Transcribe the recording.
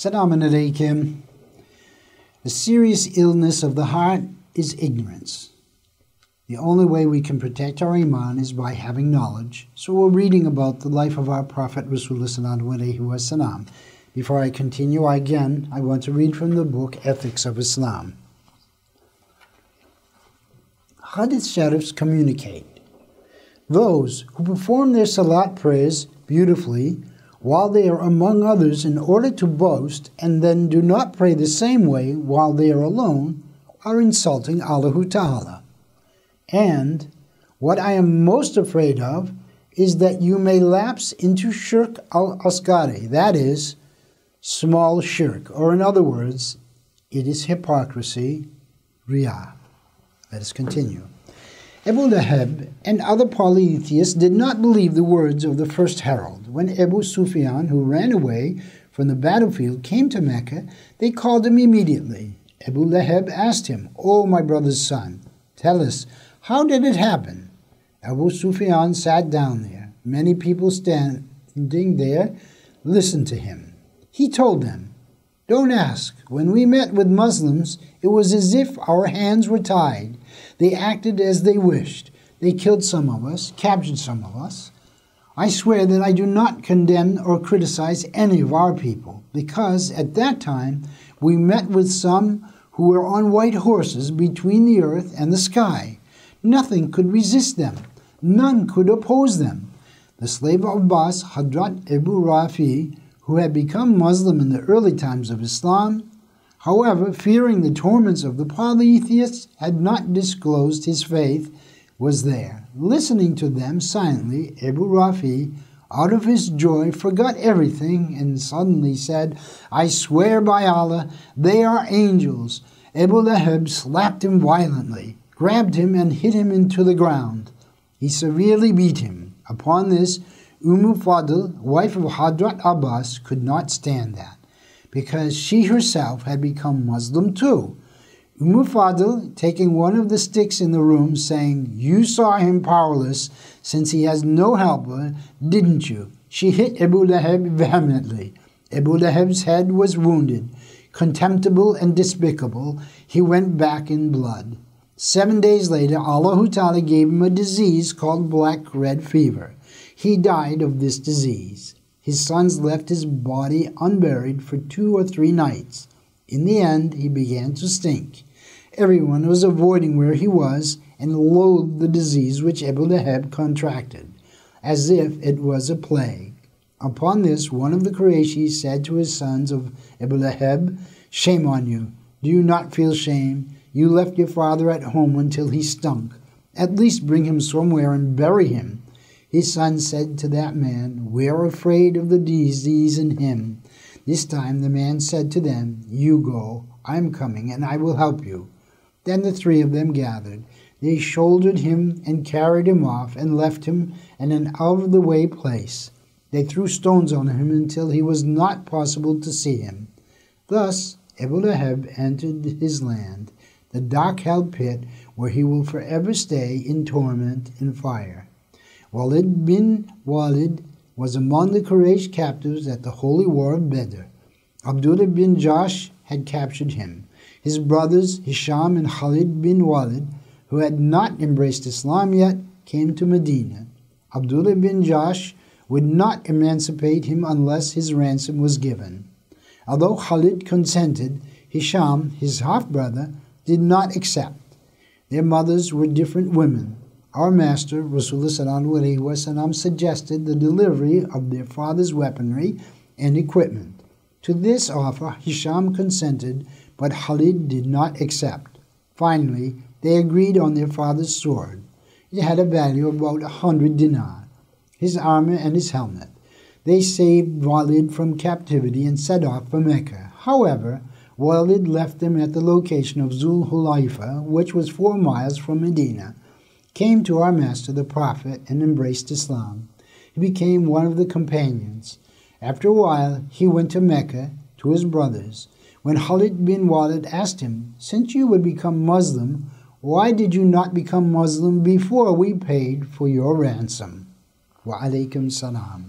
Assalamu alaikum. A serious illness of the heart is ignorance. The only way we can protect our iman is by having knowledge. So we're reading about the life of our Prophet Rasulullah sallallahu alaihi wasallam. Before I continue, I want to read from the book Ethics of Islam. Hadith Sharifs communicate. Those who perform their salat prayers beautifully while they are among others in order to boast, and then do not pray the same way while they are alone, are insulting Allahu Ta'ala. And what I am most afraid of is that you may lapse into shirk al-asghari, that is, small shirk, or in other words, it is hypocrisy, riyah. Let us continue. Abû Lahab and other polytheists did not believe the words of the first herald. When Abû Sufyân, who ran away from the battlefield, came to Mecca, they called him immediately. Abû Lahab asked him, "O my brother's son, tell us, how did it happen?" Abû Sufyân sat down there. Many people standing there listened to him. He told them, "Don't ask. When we met with Muslims, it was as if our hands were tied. They acted as they wished. They killed some of us, captured some of us. I swear that I do not condemn or criticize any of our people, because at that time we met with some who were on white horses between the earth and the sky. Nothing could resist them. None could oppose them. The slave of Abbâs, Hadrat Abû Râfi, who had become Muslim in the early times of Islam, however, fearing the torments of the polytheists, had not disclosed his faith, was there. Listening to them silently, Abû Râfi, out of his joy, forgot everything and suddenly said, "I swear by Allah, they are angels." Abû Lahab slapped him violently, grabbed him and hit him into the ground. He severely beat him. Upon this, Ummu Fadl, wife of Hadrat Abbâs, could not stand that, because she herself had become Muslim too. Ummu Fadl, taking one of the sticks in the room, saying, "You saw him powerless, since he has no helper, didn't you?" She hit Abû Lahab vehemently. Abû Lahab's head was wounded. Contemptible and despicable, he went back in blood. 7 days later, Allahu Ta'ala gave him a disease called black red fever. He died of this disease. His sons left his body unburied for 2 or 3 nights. In the end, he began to stink. Everyone was avoiding where he was and loathed the disease which Abû Lahab contracted, as if it was a plague. Upon this, one of the Qurayshîs said to his sons of Abû Lahab, "Shame on you! Do you not feel shame? You left your father at home until he stunk. At least bring him somewhere and bury him." His son said to that man, "We are afraid of the disease in him." This time the man said to them, "You go, I am coming, and I will help you." Then the 3 of them gathered. They shouldered him and carried him off and left him in an out-of-the-way place. They threw stones on him until he was not possible to see him. Thus Abû Lahab entered his land, the dark hell pit where he will forever stay in torment and fire. Walid bin Walid was among the Quraysh captives at the holy war of Badr. Abdullah bin Jahsh had captured him. His brothers Hisham and Khalid bin Walid, who had not embraced Islam yet, came to Medina. Abdullah bin Jahsh would not emancipate him unless his ransom was given. Although Khalid consented, Hisham, his half-brother, did not accept. Their mothers were different women. Our master, Rasulullah sallallahu alaihi wasallam, suggested the delivery of their father's weaponry and equipment. To this offer, Hisham consented, but Khalid did not accept. Finally, they agreed on their father's sword. It had a value of about 100 dinar, his armor and his helmet. They saved Walid from captivity and set off for Mecca. However, Walid left them at the location of Zul Hulaifa, which was 4 miles from Medina, came to our master the Prophet and embraced Islam. He became one of the companions. After a while, he went to Mecca to his brothers. When Khalid bin Walid asked him, "Since you would become Muslim, why did you not become Muslim before we paid for your ransom?" Wa alaikum salam.